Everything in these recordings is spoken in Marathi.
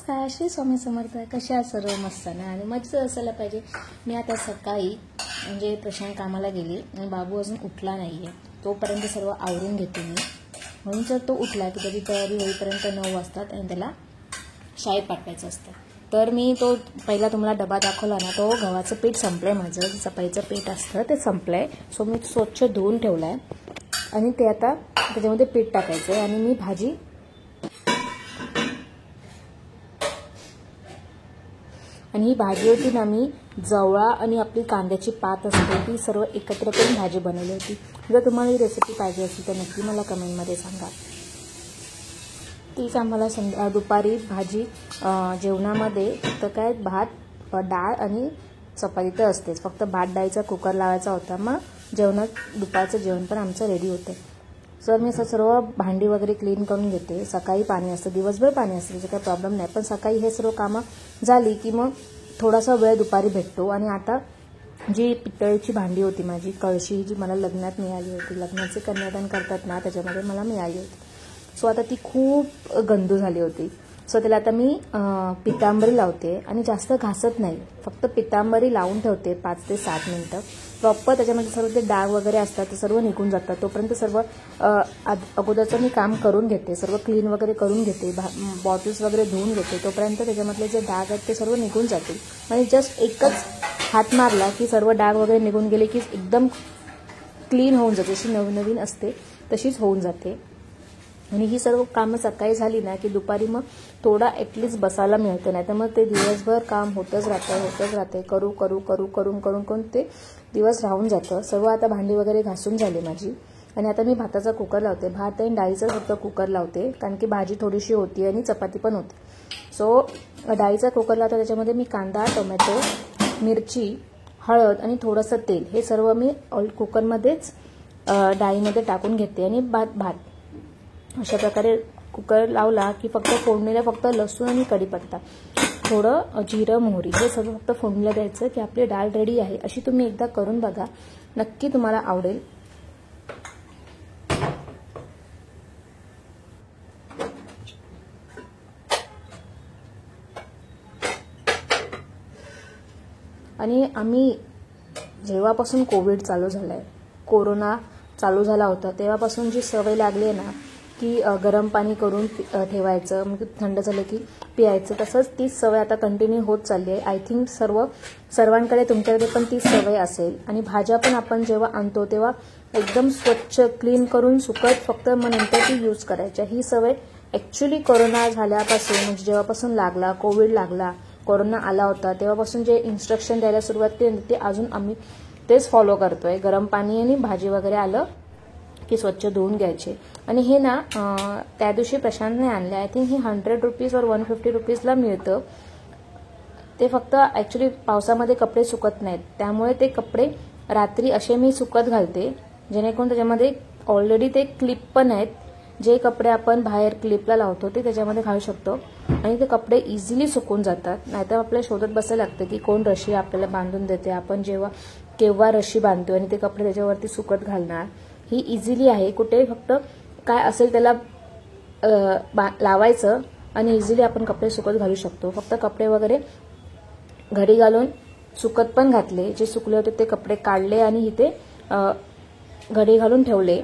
नमस्कार, श्री स्वामी समर्थ. कशा सर्व मस्त ना आणि मजेत असायला पाहिजे. मी आता सकाळी म्हणजे प्रशांत कामाला गेली आणि बाबू अजून उठला नाहीये. तोपर्यंत सर्व आवरून घेते मी. म्हणून जर तो उठला की त्याची तयारी होईपर्यंत 9 वाजतात आणि त्याला शाळेत पाठवायचं असतं. तर मी तो पहिला तुम्हाला डबा दाखवला ना, तो गव्हाचं पीठ संपलंय माझं. चपाईचं पीठ असतं ते संपलंय. सो मी स्वच्छ धुवून ठेवलंय आणि ते आता त्याच्यामध्ये पीठ टाकायचं आहे. आणि मी भाजी आणि ही भाजी होती ना, मी जवळा आणि आपली कांद्याची पात असते ती सर्व एकत्र करून भाजी बनवली होती. जर तुम्हाला ही रेसिपी पाहिजे असेल तर नक्की मला कमेंटमध्ये सांगा. तीच आम्हाला दुपारी भाजी जेवणामध्ये फक्त काय भात, डाळ आणि चपाती तर असतेच. फक्त भात डाळीचा कुकर लावायचा होता. मग जेवणात दुपारचं जेवण पण आमचं रेडी होतं. सर मी असं सर्व भांडी वगैरे क्लीन करून घेते. सकाळी पाणी असतं, दिवसभर पाणी असतं, त्याचा काही प्रॉब्लेम नाही. पण सकाळी हे सर्व कामं झाली की मग थोडासा वेळ दुपारी भेटतो. आणि आता जी पितळेची भांडी होती माझी, कळशी जी मला लग्नात मिळाली होती, लग्नाचे कन्यादान करतात ना त्याच्यामध्ये मला मिळाली होती. सो आता ती खूप गंदू झाली होती. सो त्याला आता मी पितांबरी लावते आणि जास्त घासत नाही, फक्त पितांबरी लावून ठेवते 5 ते 7 मिनिटं. प्रॉपर त्याच्यामध्ये सर्व ते डाग वगैरे असतात ते सर्व निघून जातात. तोपर्यंत सर्व अगोदरचं मी काम करून घेते, सर्व क्लीन वगैरे करून घेते, बॉटल्स वगैरे धुवून घेते. तोपर्यंत त्याच्यामधले जे डाग आहेत ते सर्व निघून जातील. म्हणजे जस्ट एकच हात मारला की सर्व डाग वगैरे निघून गेले की एकदम क्लीन होऊन जाते. जशी नवीन असते तशीच होऊन जाते. आणि ही सर्व कामं सकाळी झाली ना की दुपारी मग थोडा ॲटलिस्ट बसायला मिळतं. नाही तर मग ते दिवसभर काम होतच राहते. करून ते दिवस राहून जातं. सर्व आता भांडी वगैरे घासून झाली माझी. आणि आता मी भाताचा कुकर लावते. भात आणि डाळीचा फक्त कुकर लावते, कारण की भाजी थोडीशी होती आणि चपाती पण होती. सो डाळीचा कुकर लावता त्याच्यामध्ये मी कांदा, टोमॅटो, मिरची, हळद आणि थोडंसं तेल हे सर्व मी कुकरमध्येच डाळीमध्ये टाकून घेते. आणि भात अशा प्रकारे कुकर लावला की फक्त फोडणीला फक्त लसूण आणि कढीपत्ता, थोडं जिरं, मोहरी हे सगळं फक्त फोडणीला द्यायचं की आपली डाळ रेडी आहे. अशी तुम्ही एकदा करून बघा, नक्की तुम्हाला आवडेल. आणि आम्ही जेव्हापासून कोविड चालू झालाय, कोरोना चालू झाला होता, तेव्हापासून जी सवय लागली आहे ना की गरम पाणी करून ठेवायचं, मग थंड झालं की पियायचं, तसंच तीच सवय आता कंटिन्यू होत चालली आहे. आय थिंक सर्वांकडे तुमच्याकडे पण तीच सवय असेल. आणि भाज्या पण आपण जेव्हा आणतो तेव्हा एकदम स्वच्छ क्लीन करून सुकत फक्त मग नंतर ती यूज करायच्या. ही सवय ॲक्च्युली कोरोना झाल्यापासून, म्हणजे जेव्हापासून लागला, कोविड लागला, कोरोना आला होता, तेव्हापासून जे इन्स्ट्रक्शन द्यायला सुरुवात केली ते अजून आम्ही तेच फॉलो करतोय. गरम पाणी आणि भाजी वगैरे आलं की स्वच्छ धुवून घ्यायचे. आणि हे ना त्या दिवशी प्रशांतने आणले. आय थिंक हे 100 रुपीज और 150 रुपीजला मिळतं. ते फक्त ॲक्च्युली पावसामध्ये कपडे सुकत नाहीत, त्यामुळे ते कपडे रात्री असे मी सुकत घालते, जेणेकरून त्याच्यामध्ये ऑलरेडी ते क्लिप पण आहेत. जे कपडे आपण बाहेर क्लिपला लावतो ते त्याच्यामध्ये घालू शकतो आणि ते कपडे इझिली सुकून जातात. नाहीतर आपल्याला शोधत बसायला लागतं की कोण रशी आपल्याला बांधून देते, आपण केव्हा रशी बांधतो आणि ते कपडे त्याच्यावरती सुकत घालणार. ही इझिली आहे. कुठे फक्त काय असेल त्याला लावायचं आणि इझिली आपण कपडे सुकत घालू शकतो. फक्त कपडे वगैरे घडी घालून सुकत पण घातले, जे सुकले होते ते कपडे काढले आणि इथे घडी घालून ठेवले.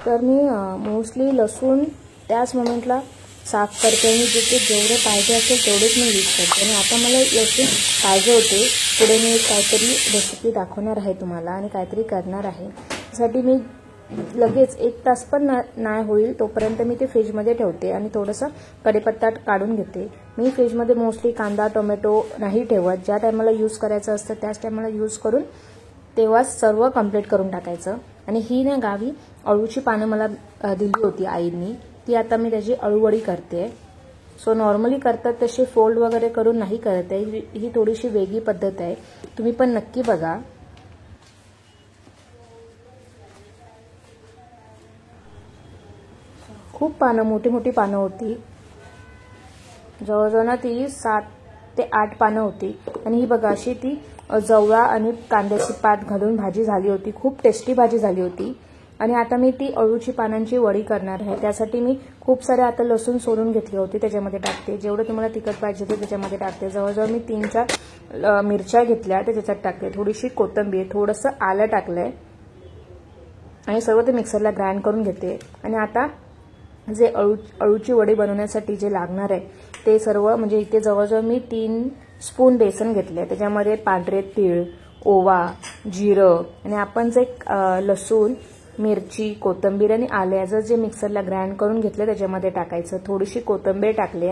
तर मी मोस्टली लसूण त्याच मोमेंटला साफ करते आणि जिथे जेवढे पाहिजे असेल तेवढेच मी यूज करते. आणि आता मला लसूण पाहिजे होते. पुढे मी काहीतरी रेसिपी दाखवणार आहे तुम्हाला आणि काहीतरी करणार आहे. त्यासाठी मी लगेच 1 तास पण नाही होईल तोपर्यंत मी ते फ्रीजमध्ये ठेवते आणि थोडंसं कढीपत्ता काढून घेते. मी फ्रीजमध्ये मोस्टली कांदा टोमॅटो नाही ठेवत. ज्या टायमाला यूज करायचं असतं त्याच टायमाला यूज करून तेव्हाच सर्व कंप्लीट करून टाकायचं. आणि ही ना गावी अळूची पानं मला दिली होती आईंनी. ती आता मी त्याची अळूवडी करते. सो नॉर्मली करतात तसे फोल्ड वगैरे करून नाही करत आहे. ही थोडीशी वेगळी पद्धत आहे. तुम्ही पण नक्की बघा. खूप पानं मोठी मोठी पानं होती. जवळजवळ ना ती 7 ते 8 पानं होती. आणि ही बघा अशी ती जवळा आणि कांद्याची पात घालून भाजी झाली होती. खूप टेस्टी भाजी झाली होती. आणि आता मी ती अळूची पानांची वडी करणार आहे. त्यासाठी मी खूप सारे आता लसूण सोलून घेतले होते त्याच्यामध्ये टाकते. जेवढं तुम्हाला तिखट पाहिजे ते त्याच्यामध्ये टाकते. जवळजवळ मी 3-4 मिरच्या घेतल्या ते त्याच्यात टाकते. थोडीशी कोथिंबीर, थोडंसं आलं टाकलंय आणि सर्व ते मिक्सरला ग्राइंड करून घेते. आणि आता जे अळूची वडी बनवण्यासाठी जे लागणार आहे ते सर्व म्हणजे इथे जवळजवळ मी 3 स्पून बेसन घेतले. त्याच्यामध्ये पांढरे तीळ, ओवा, जिरं आणि आपण जे लसूण, मिरची, कोथिंबीर आणि आल्याचं जे मिक्सरला ग्राइंड करून घेतलं त्याच्यामध्ये टाकायचं. थोडीशी कोथिंबीर टाकली,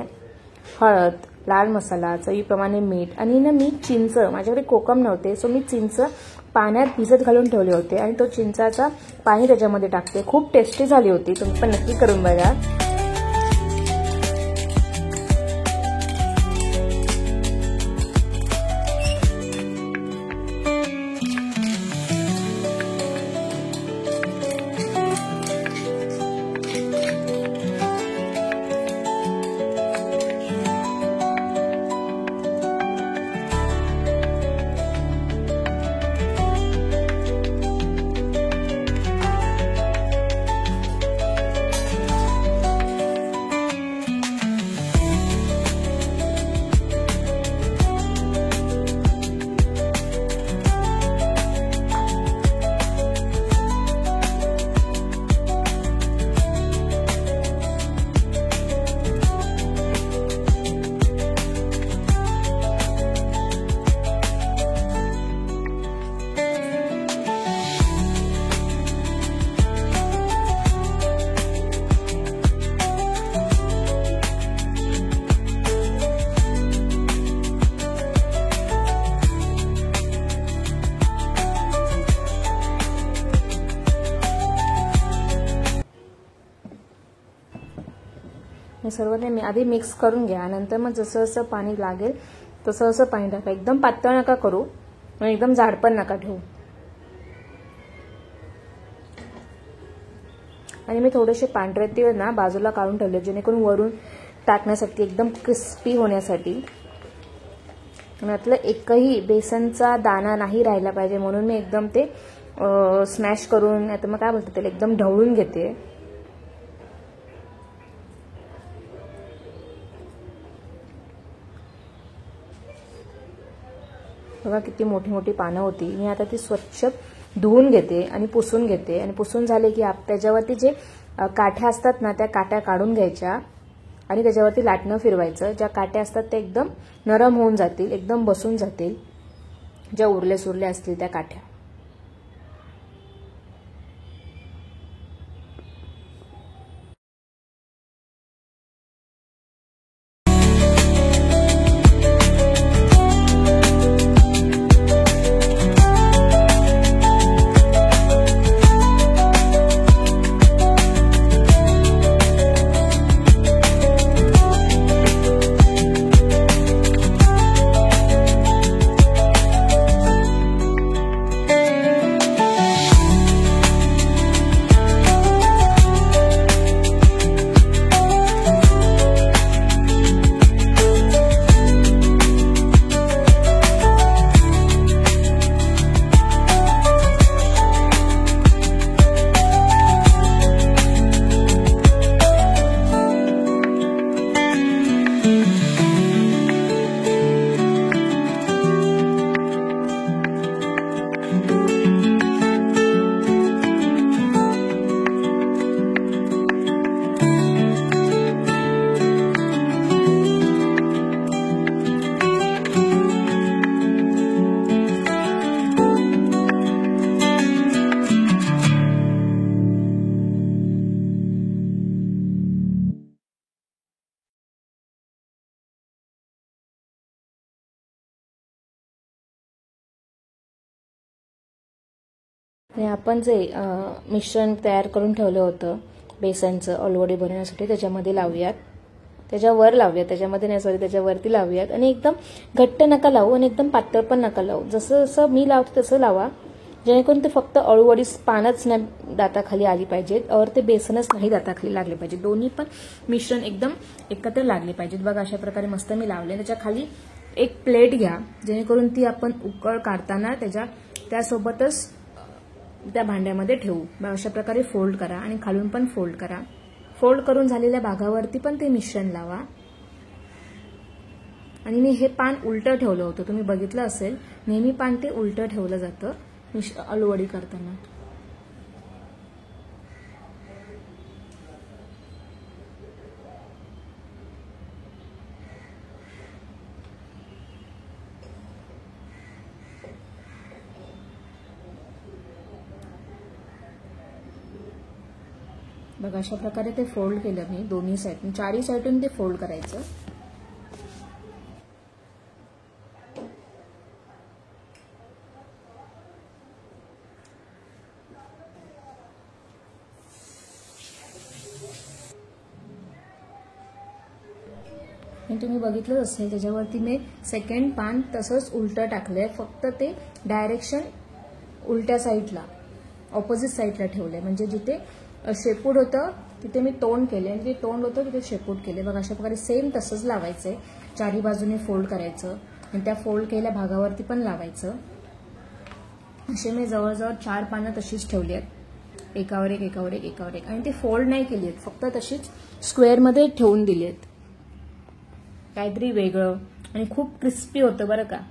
हळद, लाल मसाला, चवीप्रमाणे मीठ आणि ना मी चिंच, माझ्याकडे कोकम नव्हते सो मी चिंच पाण्यात भिजत घालून ठेवले होते आणि तो चिंचाचा पाणी त्याच्यामध्ये टाकते. खूप टेस्टी झाली होती. तुम्ही पण नक्की करून बघा. हे सर्व ते आधी मिक्स करून घ्या. नंतर मग जसं जसं पाणी लागेल तसं असं पाणी टाका. एकदम पातळ नका करू आणि एकदम जाड पण नका ठेवू. आणि मी थोडेसे पांढरे तीळ ना बाजूला काढून ठेवले जेणेकरून वरून टाकण्यासाठी एकदम क्रिस्पी होण्यासाठी. यातलं एकही बेसनचा दाणा नाही राहिला पाहिजे म्हणून मी एकदम ते स्मॅश करून आता मग काय बोलते त्याला एकदम ढवळून घेते. बघा किती मोठी मोठी पानं होती. मी आता ती स्वच्छ धुवून घेते आणि पुसून घेते. आणि पुसून झाले की त्याच्यावरती जे काठ्या असतात ना त्या काठ्या काढून घ्यायच्या आणि त्याच्यावरती लाटणं फिरवायचं. ज्या काट्या असतात त्या एकदम नरम होऊन जातील, एकदम बसून जातील. ज्या उरले सुरले असतील त्या काठ्या. आणि आपण जे मिश्रण तयार करून ठेवलं होतं बेसनचं अळूवडी बनवण्यासाठी त्याच्यामध्ये लावूयात, त्याच्यावर लावूयात, त्याच्यामध्ये नाही सॉरी त्याच्यावरती लावूयात. आणि एकदम घट्ट नका लावू आणि एकदम पातळ पण नका लावू, जसं जसं मी लावते तसं लावा, जेणेकरून ते फक्त अळूवडी पानच नाही दाताखाली आली पाहिजेत और ते बेसनच नाही दाताखाली लागले पाहिजे, दोन्ही पण मिश्रण एकदम एकत्र लागले पाहिजेत. बघा अशा प्रकारे मस्त मी लावले. त्याच्या खाली एक प्लेट घ्या, जेणेकरून ती आपण उकळ काढताना त्यासोबतच त्या भांड्यामध्ये ठेवू. अशा प्रकारे फोल्ड करा आणि खालून पण फोल्ड करा. फोल्ड करून झालेल्या भागावरती पण ते मिश्रण लावा. आणि मी हे पान उलटं ठेवलं होतं, तुम्ही बघितलं असेल, नेहमी पान ते उलटं ठेवलं जातं अळूवडी करताना. बघा अशा प्रकारे ते फोल्ड केलं मी दोन्ही साईडून, चारही साईडून ते फोल्ड करायचं. आणि तुम्ही बघितलं असेल त्याच्यावरती मी सेकंड पान तसंच उलटं टाकलंय, फक्त ते डायरेक्शन उलट्या साईडला ऑपोजिट साईडला ठेवलंय, म्हणजे जिथे शेपूट होतं तिथे मी तोंड केले आणि जे तोंड होतं तिथे शेपूट केले. बघा अशा प्रकारे सेम तसंच लावायचंय, चारी बाजूने फोल्ड करायचं आणि त्या फोल्ड केलेल्या भागावरती पण लावायचं. असे मी जवळजवळ 4 पानं तशीच ठेवली आहेत, एकावर एक एकावर एक एकावर एक, आणि ते फोल्ड नाही केली आहेत, फक्त तशीच स्क्वेअरमध्ये ठेवून दिली आहेत. काहीतरी वेगळं आणि खूप क्रिस्पी होतं बरं का.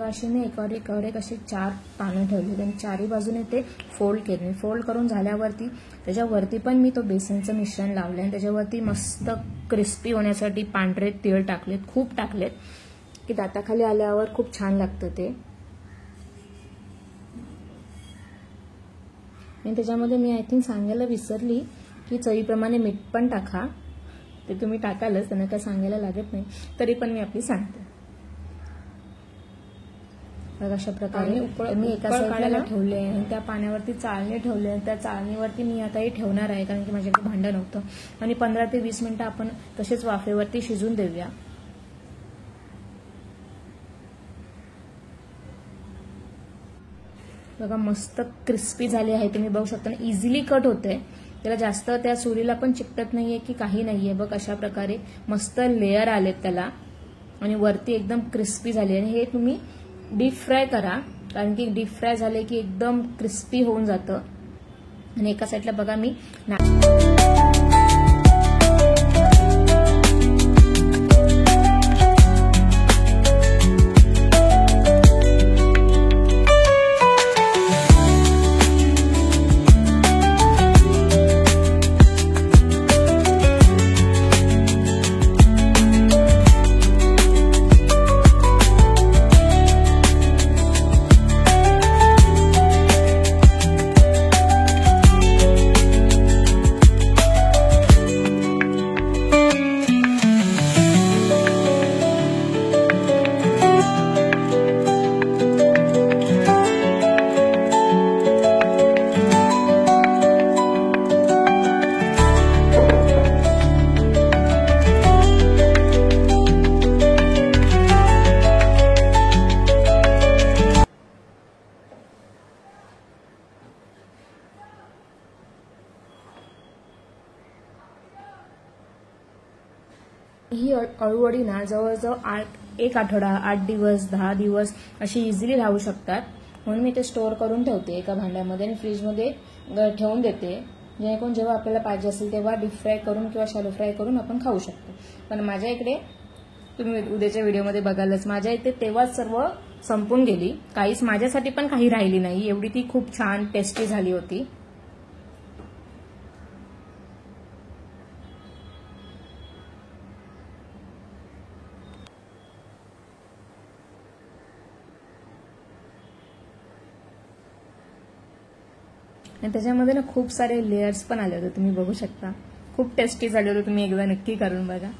अशी मी एकावर एक अशी 4 पानं ठेवली आणि चारी बाजूने ते फोल्ड केले. फोल्ड करून झाल्यावरती त्याच्यावरती पण मी तो बेसनचं मिश्रण लावलं आणि त्याच्यावरती मस्त क्रिस्पी होण्यासाठी पांढरे तीळ टाकलेत, खूप टाकलेत की दाताखाली आल्यावर खूप छान लागतं ते. आणि त्याच्यामध्ये मी आय थिंक सांगायला विसरली की चवीप्रमाणे मीठ पण टाका, ते तुम्ही टाकालच, त्यांना काय सांगायला लागत नाही, तरी पण मी आपली सांगते. अशा प्रकारे मी एका साईडला ठेवले आणि त्या पाण्यावरती चाळणी ठेवले. त्या चाळणीवरती मी आता हे ठेवणार आहे, कारण की माझ्याकडे भांडं नव्हतं. आणि 15 ते 20 मिनिटं आपण तसेच वाफेवरती शिजून देऊया. बघा मस्त क्रिस्पी झाले आहे, तुम्ही बघू शकता. इझिली कट होते, त्याला जास्त त्या सुरीला पण चिकटत नाहीये की काही नाहीये. बघ अशा प्रकारे मस्त लेयर आलेत त्याला आणि वरती एकदम क्रिस्पी झाले. आणि हे तुम्ही डीप फ्राय करा, कारण की डीप फ्राय झाले की एकदम क्रिस्पी होऊन जातं. आणि एका साईडला बघा मी ही अळूवडी ना जवळजवळ 1 आठवडा, 8 दिवस, 10 दिवस अशी इझिली राहू शकतात. म्हणून मी ते स्टोअर करून ठेवते एका भांड्यामध्ये आणि फ्रीजमध्ये ठेवून देते, जेणेकरून जेव्हा आपल्याला पाहिजे असेल तेव्हा डीप फ्राय करून किंवा शॅलो फ्राय करून आपण खाऊ शकतो. पण माझ्या इकडे तुम्ही उद्याच्या व्हिडिओमध्ये बघालच, माझ्या इथे तेव्हाच सर्व संपून गेली. काहीच माझ्यासाठी पण काही राहिली नाही, एवढी ती खूप छान टेस्टी झाली होती. आणि त्याच्यामध्ये ना खूप सारे लेयर्स पण आले होते, तुम्ही बघू शकता. खूप टेस्टी झाले होते, तुम्ही एकदा नक्की करून बघा.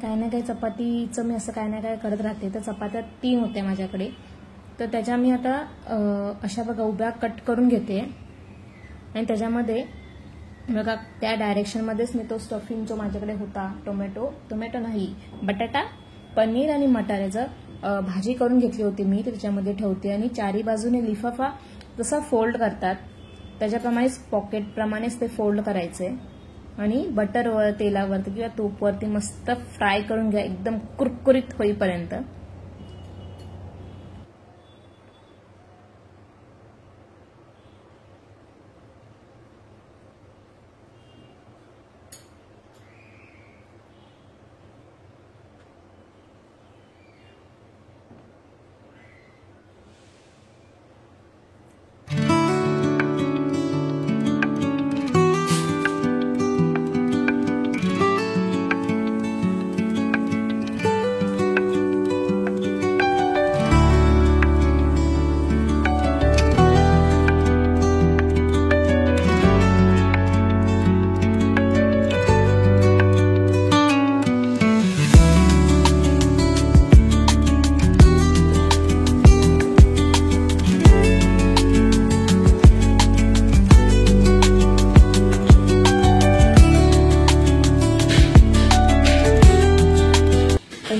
काही ना काही चपातीचं मी असं काही ना काय करत राहते. तर चपात्या 3 होत्या माझ्याकडे, तर त्याच्या मी आता अशा बघा उभ्या कट करून घेते. आणि त्याच्यामध्ये बघा त्या डायरेक्शनमध्येच मी तो स्टफिंग जो माझ्याकडे होता, टोमॅटो नाही, बटाटा, पनीर आणि मटाऱ्याचं भाजी करून घेतली होती मी, त्याच्यामध्ये ठेवते. आणि 4ही बाजूने लिफाफा जसा फोल्ड करतात त्याच्याप्रमाणेच पॉकेटप्रमाणेच ते फोल्ड करायचे आणि बटरवर, तेलावरती किंवा तूपवरती मस्त फ्राय करून घ्या, एकदम कुरकुरीत होईपर्यंत.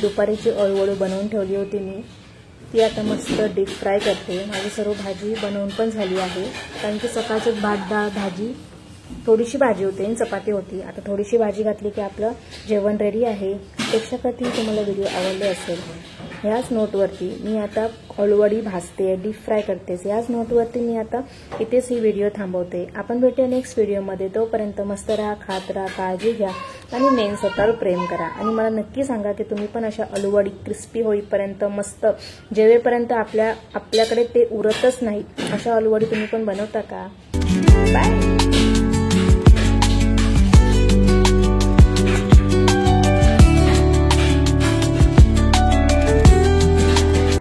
दुपारीची अळूवडी बनवून ठेवली होती मी, ती आता मस्त डीप फ्राय करते. माझी सर्व भाजी बनवून पण झाली आहे, कारण की सकाळचं भात, डाळ, भाजी, थोडीशी भाजी होती आणि चपाती होती. आता थोडीशी भाजी घातली की आपलं जेवण रेडी आहे. अपेक्षा करते तुम्हाला व्हिडिओ आवडले असेल. ह्याच नोटवरती मी आता अळूवडी भाजते, डीप फ्राय करते. याच नोटवरती मी आता इथेच ही व्हिडिओ थांबवते. आपण भेटूया नेक्स्ट व्हिडिओमध्ये. तोपर्यंत मस्त राहा, खात राहा, काळजी घ्या आणि मेन स्वतःवर प्रेम करा. आणि मला नक्की सांगा की तुम्ही पण अशा अळूवडी क्रिस्पी होईपर्यंत मस्त जेवेपर्यंत आपल्याकडे ते उरतच नाही, अशा अळूवडी तुम्ही पण बनवता का? बाय.